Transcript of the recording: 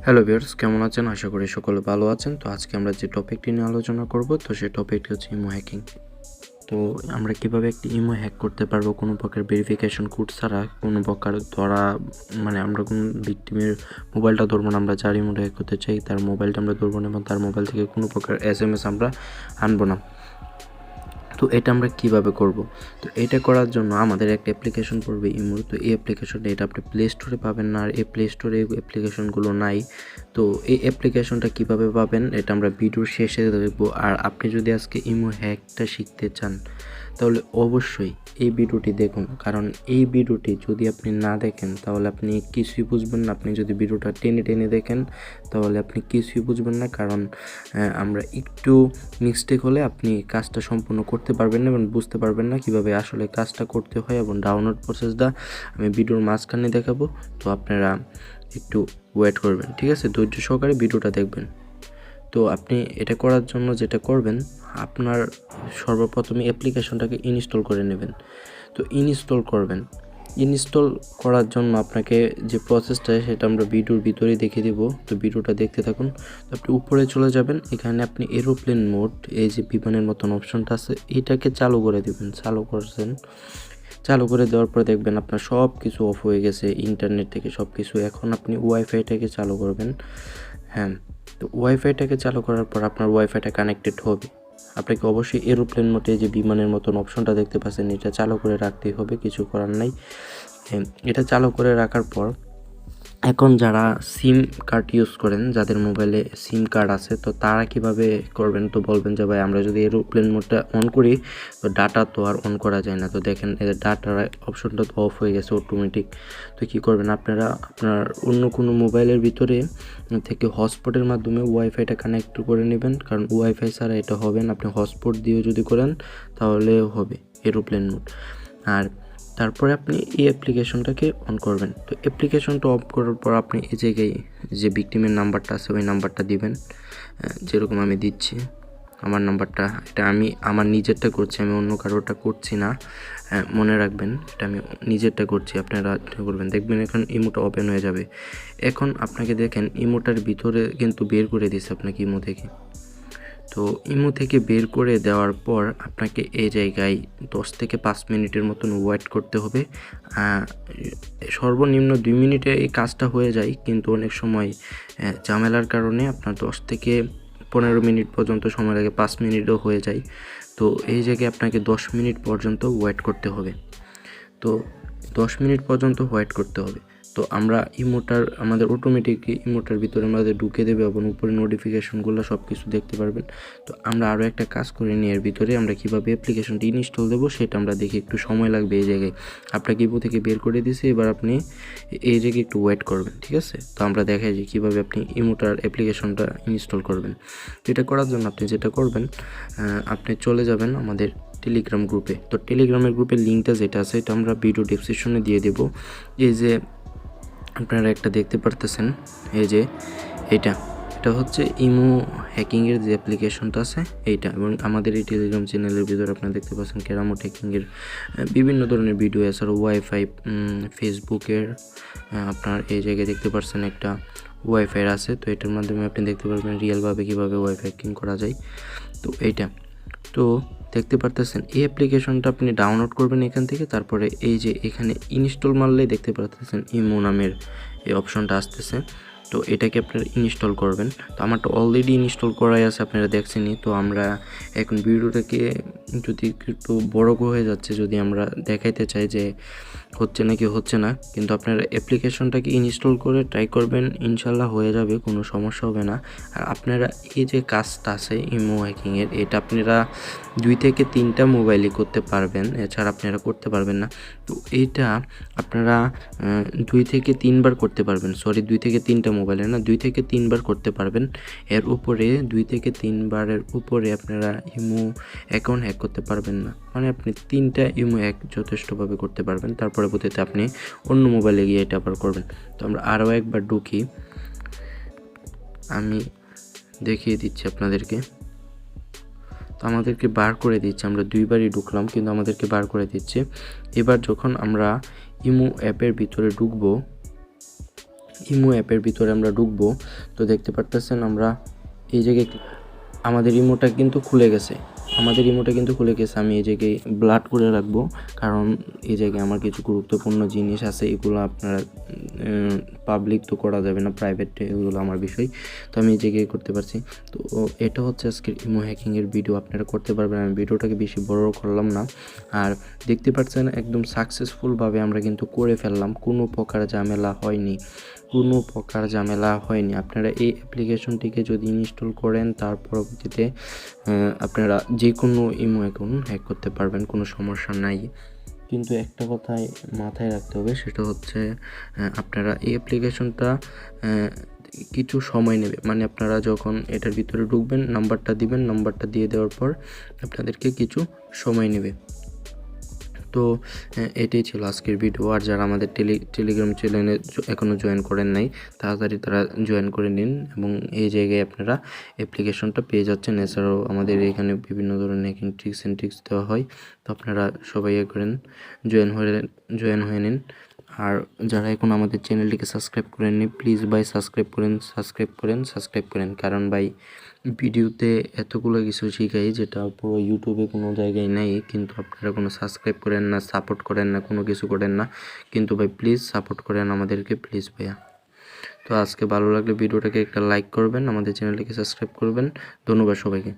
Hello viewers, কেমন আছেন? আশা করি সকলে ভালো আছেন। তো আজকে আমরা যে টপিকটি নিয়ে আলোচনা করব, তো সেই টপিকটি হচ্ছে ইমো হ্যাকিং। তো আমরা কিভাবে একটি ইমো হ্যাক করতে পারবো কোনো প্রকার ভেরিফিকেশন কোড ছাড়া, কোনো প্রকার ধরা, মানে আমরা কোনো ভিকটিমের মোবাইলটা ধরবো না, আমরা যার ইমোটা হ্যাক করতে চাই তার মোবাইলটা আমরা ধরবো না এবং তার মোবাইল থেকে কোনো প্রকার SMS আমরা আনবো না। তো এটা আমরা কিভাবে করব? তো এটা করার জন্য আমাদের একটা অ্যাপ্লিকেশন পড়বে ইমোর। তো এই অ্যাপ্লিকেশনটা এটা আপনি প্লে স্টোরে পাবেন না, আর এই প্লে স্টোরে এই অ্যাপ্লিকেশনগুলো নাই। তো এই অ্যাপ্লিকেশনটা কিভাবে পাবেন এটা আমরা ভিডিওর শেষে দেখব। আর আপনি যদি আজকে ইমো হ্যাকটা শিখতে চান তাহলে অবশ্যই এই ভিডিওটি দেখুন, কারণ এই ভিডিওটি যদি আপনি না দেখেন তাহলে আপনি কিছুই বুঝবেন না। আপনি যদি ভিডিওটা টেনে টেনে দেখেন তাহলে আপনি কিছুই বুঝবেন না, কারণ আমরা একটু মিস্টেক হলে আপনি কাজটা সম্পূর্ণ করতে পারবেন না এবং বুঝতে পারবেন না কীভাবে আসলে কাজটা করতে হয়। এবং ডাউনলোড প্রসেসটা আমি ভিডিওর মাঝখানে দেখাবো, তো আপনারা একটু ওয়েট করবেন, ঠিক আছে? ধৈর্য সহকারে ভিডিওটা দেখবেন। তো আপনি এটা করার জন্য যেটা করবেন, আপনার সর্বপ্রথমে অ্যাপ্লিকেশনটাকে ইনস্টল করে নেবেন। তো ইনস্টল করবেন, ইনস্টল করার জন্য আপনাকে যে প্রসেসটা সেটা আমরা ভিডিওর ভিতরেই দেখিয়ে দেবো। তো ভিডিওটা দেখতে থাকুন। তো আপনি উপরে চলে যাবেন, এখানে আপনি এরোপ্লেন মোড, এই যে বিমানের মতন অপশনটা আছে, এটাকে চালু করে দেবেন। চালু করছেন, চালু করে দেওয়ার পরে দেখবেন আপনার সব কিছু অফ হয়ে গেছে, ইন্টারনেট থেকে সব কিছু। এখন আপনি ওয়াইফাইটাকে চালু করবেন। হ্যাঁ, তো ওয়াইফাইটাকে চালু করার পর আপনার ওয়াইফাইটা কানেক্টেড হবে। আপনাকে অবশ্যই এরোপ্লেন মোডে যে বিমানের মতন অপশনটা দেখতে পাচ্ছেন এটা চালু করে রাখতেই হবে, কিছু করার নাই। এটা চালু করে রাখার পর এখন যারা সিম কার্ড ইউজ করেন, যাদের মোবাইলে সিম কার্ড আছে, তো তারা কিভাবে করবেন? তো বলবেন যে ভাই আমরা যদি এরোপ্লেন মোডটা অন করি তো ডাটা তো আর অন করা যায় না। তো দেখেন এদের ডাটার অপশনটা তো অফ হয়ে গেছে অটোমেটিক। তো কী করবেন আপনারা, আপনার অন্য কোনো মোবাইলের ভিতরে থেকে হটস্পটের মাধ্যমে ওয়াইফাইটা কানেক্ট করে নেবেন, কারণ ওয়াইফাই ছাড়া এটা হবে না। আপনি হটস্পট দিয়েও যদি করেন তাহলে হবে এরোপ্লেন মোড। আর তারপরে আপনি এই অ্যাপ্লিকেশনটাকে অন করবেন। তো অ্যাপ্লিকেশনটা অফ করার পর আপনি এই জায়গায় যে ভিকটিমের নাম্বারটা আছে ওই নাম্বারটা দিবেন, যেরকম আমি দিচ্ছি আমার নাম্বারটা। এটা আমি আমার নিজেরটা করছি, আমি অন্য কারোরটা করছি না, মনে রাখবেন এটা আমি নিজেরটা করছি। আপনারা করবেন, দেখবেন এখন ইমোটা ওপেন হয়ে যাবে। এখন আপনাকে দেখেন ইমোটার ভিতরে কিন্তু বের করে দিচ্ছে আপনাকে ইমো থেকে। তো ইমো থেকে বের করে দেওয়ার পর আপনাকে এই জায়গায় 10 থেকে 5 মিনিটের মতন ওয়েট করতে হবে। সর্বনিম্ন 2 মিনিটে এই কাজটা হয়ে যায়, কিন্তু অনেক সময় ঝামেলার কারণে আপনার 10 থেকে 15 মিনিট পর্যন্ত সময় লাগে, 5 মিনিটও হয়ে যায়। তো এই জায়গায় আপনাকে 10 মিনিট পর্যন্ত ওয়েট করতে হবে। তো 10 মিনিট পর্যন্ত ওয়েট করতে হবে। তো আমরা ইমোটার আমাদের অটোমেটিক ইমোটার ভিতরে আমাদের ঢুকে দেবে এবং উপরে নোটিফিকেশনগুলো সব কিছু দেখতে পারবেন। তো আমরা আরও একটা কাজ করে নিই, এর ভিতরে আমরা কীভাবে অ্যাপ্লিকেশনটি ইনস্টল দেবো সেটা আমরা দেখি। একটু সময় লাগবে এই জায়গায়, আপনাকে ইমো থেকে বের করে দিয়েছি, এবার আপনি এই জায়গায় একটু ওয়েট করবেন, ঠিক আছে? তো আমরা দেখাই যে কীভাবে আপনি ইমোটার অ্যাপ্লিকেশনটা ইনস্টল করবেন। তো এটা করার জন্য আপনি যেটা করবেন, আপনি চলে যাবেন আমাদের টেলিগ্রাম গ্রুপে। তো টেলিগ্রামের গ্রুপের লিঙ্কটা যেটা আছে এটা আমরা ভিডিও ডেসক্রিপশনে দিয়ে দেবো। এই যে আপনারা একটা দেখতে পারতেছেন, এই যে এটা হচ্ছে ইমো হ্যাকিংয়ের যে অ্যাপ্লিকেশনটা আছে এইটা। এবং আমাদের এই টেলিগ্রাম চ্যানেলের ভিতরে আপনারা দেখতে পাচ্ছেন কেরামত হ্যাকিংয়ের বিভিন্ন ধরনের ভিডিও, এছাড়াও ওয়াইফাই, ফেসবুকের আপনার এই জায়গায় দেখতে পাচ্ছেন একটা ওয়াইফাই আছে। তো এটার মাধ্যমে আপনি দেখতে পারবেন রিয়েলভাবে কীভাবে ওয়াইফাই হ্যাকিং করা যায়। তো এইটা তো দেখতে পারতেছেন এই অ্যাপ্লিকেশনটা আপনি ডাউনলোড করবেন এখান থেকে। তারপরে এই যে এখানে ইনস্টল মারলেই দেখতে পারতেছেন ইমো নামের এই অপশনটা আসতেছে। তো এটাকে আপনারা ইনস্টল করবেন। তো আমারটা অলরেডি ইনস্টল করাই আছে, আপনারা দেখছেনই। তো আমরা এখন ভিডিওটাকে যদি একটু বড় হয়ে যাচ্ছে, যদি আমরা দেখাইতে চাই যে হচ্ছে নাকি হচ্ছে না, কিন্তু আপনারা অ্যাপ্লিকেশনটাকে ইনস্টল করে ট্রাই করবেন, ইনশাল্লাহ হয়ে যাবে, কোনো সমস্যা হবে না। আর আপনারা এই যে কাজটা আছে ইমো হ্যাকিংয়ের, এটা আপনারা 2 থেকে 3টা মোবাইলে করতে পারবেন, এছাড়া আপনারা করতে পারবেন না। তো এইটা আপনারা 2 থেকে 3 বার করতে পারবেন, 2 থেকে 3টা মোবাইলে না, 2 থেকে 3 বার করতে পারবেন। এর উপরে 2 থেকে 3 বারের উপরে আপনারা ইমো অ্যাকাউন্ট হ্যাক করতে পারবেন না। মানে আপনি 3টা ইমো হ্যাক যথেষ্টভাবে করতে পারবেন, তারপরে পরবর্তীতে আপনি অন্য মোবাইলে গিয়ে এটা আবার করবেন। তো আমরা আরও একবার ঢুকি, আমি দেখিয়ে দিচ্ছি আপনাদেরকে। তো আমাদেরকে বার করে দিচ্ছে, আমরা 2 বারই ঢুকলাম কিন্তু আমাদেরকে বার করে দিচ্ছে। এবার যখন আমরা ইমো অ্যাপের ভিতরে ঢুকবো, ইমো অ্যাপের ভিতরে আমরা ঢুকবো। তো দেখতে পারতেছেন আমরা এই জায়গায় আমাদের ইমোটা কিন্তু খুলে গেছে। আমি এই জায়গায় ব্লাড করে রাখবো, কারণ এই জায়গায় আমার কিছু গুরুত্বপূর্ণ জিনিস আছে, এগুলো আপনারা পাবলিক তো করা যাবে না, প্রাইভেট, এগুলো আমার বিষয়। তো আমি এই জায়গায় করতে পারছি। তো এটা হচ্ছে আজকের ইমো হ্যাকিংয়ের ভিডিও, আপনারা করতে পারবেন। আমি ভিডিওটাকে বেশি বড় করলাম না। আর দেখতে পাচ্ছেন একদম সাকসেসফুলভাবে আমরা কিন্তু করে ফেললাম, কোনো প্রকার ঝামেলা হয়নি। আপনারা এই অ্যাপ্লিকেশনটিকে যদি ইনস্টল করেন, তার পরবর্তীতে আপনারা যে কোনো ইমো অ্যাকাউন্ট হ্যাক করতে পারবেন, কোনো সমস্যা নাই। কিন্তু একটা কথাই মাথায় রাখতে হবে, সেটা হচ্ছে আপনারা এই অ্যাপ্লিকেশনটা কিছু সময় নেবে। মানে আপনারা যখন এটার ভিতরে ঢুকবেন, নাম্বারটা দিবেন, নাম্বারটা দিয়ে দেওয়ার পর আপনাদেরকে কিছু সময় নেবে। তো এটাই ছিল আজকের ভিডিও। আর যারা আমাদের টেলিগ্রাম চ্যানেলে এখনও জয়েন করেন নাই, তাড়াতাড়ি তারা জয়েন করে নিন, এবং এই জায়গায় আপনারা অ্যাপ্লিকেশনটা পেয়ে যাচ্ছেন। এছাড়াও আমাদের এখানে বিভিন্ন ধরনের হ্যাকিং ট্রিক্স দেওয়া হয়। তো আপনারা সবাই করেন, জয়েন হয়ে নিন। আর যারা এখন আমাদের চ্যানেলটিকে সাবস্ক্রাইব করেননি, প্লিজ ভাই সাবস্ক্রাইব করেন, কারণ ভাই ভিডিওতে এতগুলো কিছু শিখাই যেটা পুরো ইউটিউবে কোনো জায়গায় নেই, কিন্তু আপনারা কোনো সাবস্ক্রাইব করেন না, সাপোর্ট করেন না, কোনো কিছু করেন না। কিন্তু ভাই প্লিজ সাপোর্ট করেন আমাদেরকে, প্লিজ ভাইয়া। তো আজকে ভালো লাগলে ভিডিওটাকে একটা লাইক করবেন, আমাদের চ্যানেলটিকে সাবস্ক্রাইব করবেন। ধন্যবাদ সবাইকে।